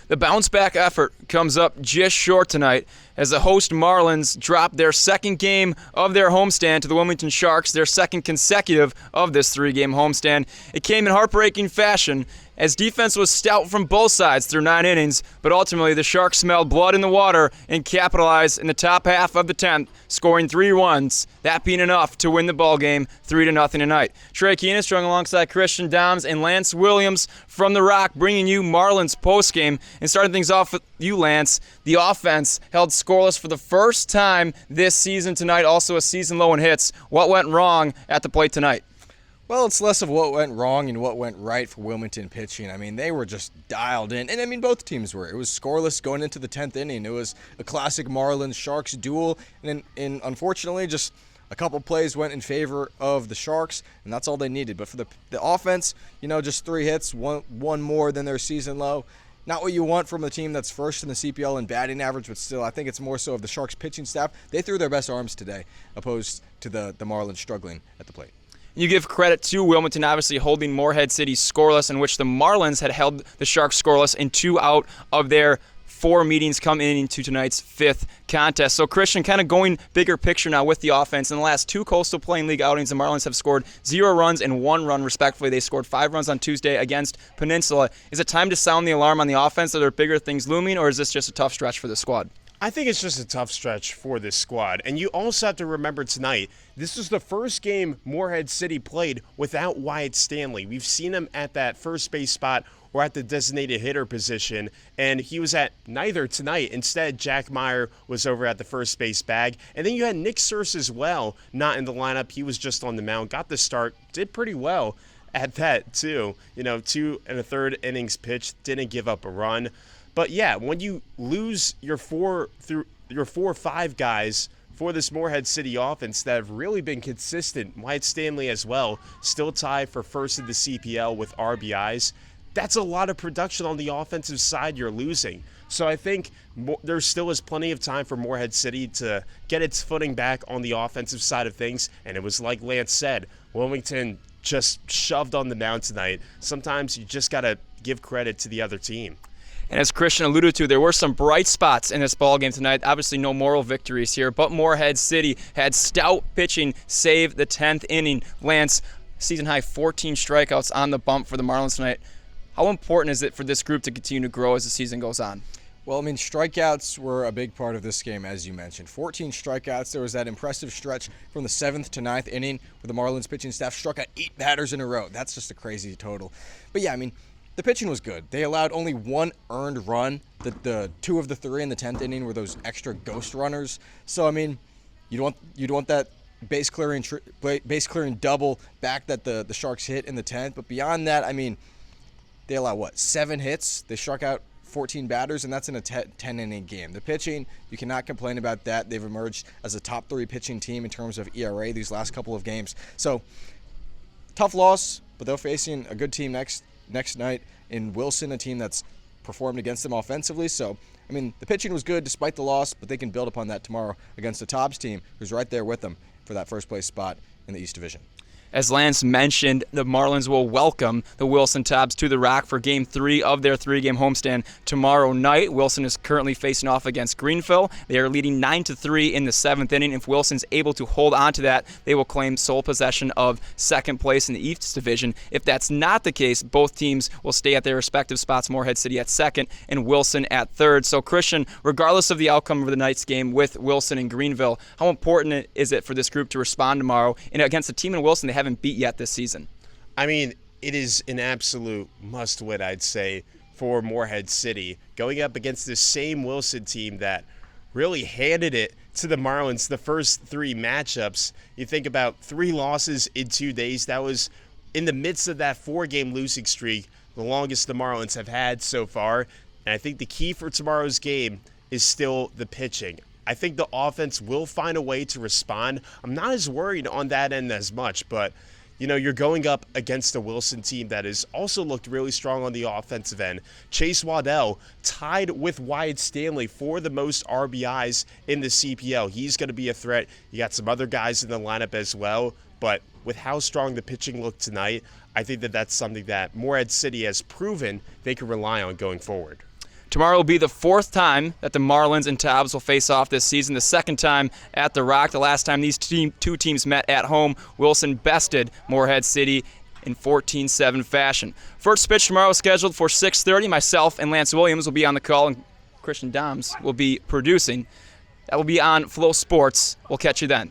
The bounce-back effort comes up just short tonight as the host Marlins drop their second game of their homestand to the Wilmington Sharks, their second consecutive of this three-game homestand. It came in heartbreaking fashion as defense was stout from both sides through 9 innings, but ultimately the Sharks smelled blood in the water and capitalized in the top half of the 10th, scoring 3 runs, that being enough to win the ballgame 3-0 tonight. Trey Keenan strung alongside Christian Doms and Lance Williams from the Rock, bringing you Marlins postgame. And starting things off with you, Lance, the offense held scoreless for the first time this season tonight, also a season low in hits. What went wrong at the plate tonight? Well, it's less of what went wrong and what went right for Wilmington pitching. I mean, they were just dialed in. And, I mean, both teams were. It was scoreless going into the 10th inning. It was a classic Marlins-Sharks duel. And unfortunately, just a couple plays went in favor of the Sharks, and that's all they needed. But for the offense, just 3 hits, one more than their season low. Not what you want from a team that's first in the CPL in batting average, but still, I think it's more so of the Sharks pitching staff. They threw their best arms today, opposed to the Marlins struggling at the plate. You give credit to Wilmington, obviously holding Morehead City scoreless, in which the Marlins had held the Sharks scoreless in 2 out of their 4 meetings coming into tonight's 5th contest. So, Christian, kind of going bigger picture now with the offense. In the last 2 Coastal Plain League outings, the Marlins have scored 0 runs and 1 run, respectively. They scored 5 runs on Tuesday against Peninsula. Is it time to sound the alarm on the offense? Are there bigger things looming, or is this just a tough stretch for the squad? I think it's just a tough stretch for this squad. And you also have to remember tonight, this was the first game Morehead City played without Wyatt Stanley. We've seen him at that first base spot or at the designated hitter position, and he was at neither tonight. Instead, Jack Meyer was over at the first base bag. And then you had Nick Searce as well, not in the lineup. He was just on the mound, got the start, did pretty well at that too. 2 1/3 innings pitched, didn't give up a run. But yeah, when you lose your 4 or 5 guys for this Morehead City offense that have really been consistent, Wyatt Stanley as well, still tied for first in the CPL with RBIs, that's a lot of production on the offensive side you're losing. So I think there still is plenty of time for Morehead City to get its footing back on the offensive side of things. And it was like Lance said, Wilmington just shoved on the mound tonight. Sometimes you just got to give credit to the other team. And as Christian alluded to, there were some bright spots in this ballgame tonight. Obviously, no moral victories here, but Morehead City had stout pitching save the 10th inning. Lance, season-high 14 strikeouts on the bump for the Marlins tonight. How important is it for this group to continue to grow as the season goes on? Well, I mean, strikeouts were a big part of this game, as you mentioned. 14 strikeouts. There was that impressive stretch from the 7th to 9th inning where the Marlins pitching staff struck out 8 batters in a row. That's just a crazy total. But, yeah, I mean, the pitching was good. They allowed only 1 earned run. The 2 of the 3 in the 10th inning were those extra ghost runners. So, I mean, you'd want that base clearing double back that the Sharks hit in the 10th. But beyond that, I mean, they allowed, 7 hits? They struck out 14 batters, and that's in a 10-inning game. The pitching, you cannot complain about that. They've emerged as a top 3 pitching team in terms of ERA these last couple of games. So, tough loss, but they're facing a good team next night in Wilson, a team that's performed against them offensively. So, I mean, the pitching was good despite the loss, but they can build upon that tomorrow against the Tobbs team, who's right there with them for that first-place spot in the East Division. As Lance mentioned, the Marlins will welcome the Wilson Tobbs to the Rock for Game 3 of their 3-game homestand tomorrow night. Wilson is currently facing off against Greenville. They are leading 9-3 in the 7th inning. If Wilson's able to hold on to that, they will claim sole possession of second place in the East Division. If that's not the case, both teams will stay at their respective spots, Morehead City at 2nd and Wilson at 3rd. So, Christian, regardless of the outcome of the night's game with Wilson and Greenville, how important is it for this group to respond tomorrow and against a team in Wilson they haven't beat yet this season? I mean, it is an absolute must-win, I'd say, for Morehead City. Going up against the same Wilson team that really handed it to the Marlins the first 3 matchups. You think about 3 losses in 2 days. That was in the midst of that 4-game losing streak, the longest the Marlins have had so far. And I think the key for tomorrow's game is still the pitching. I think the offense will find a way to respond. I'm not as worried on that end as much, but you're going up against a Wilson team that has also looked really strong on the offensive end. Chase Waddell tied with Wyatt Stanley for the most RBIs in the CPL. He's going to be a threat. You got some other guys in the lineup as well, but with how strong the pitching looked tonight, I think that's something that Morehead City has proven they can rely on going forward. Tomorrow will be the 4th time that the Marlins and Tabs will face off this season, the 2nd time at the Rock. The last time these two teams met at home, Wilson bested Morehead City in 14-7 fashion. First pitch tomorrow is scheduled for 6:30. Myself and Lance Williams will be on the call, and Christian Doms will be producing. That will be on Flow Sports. We'll catch you then.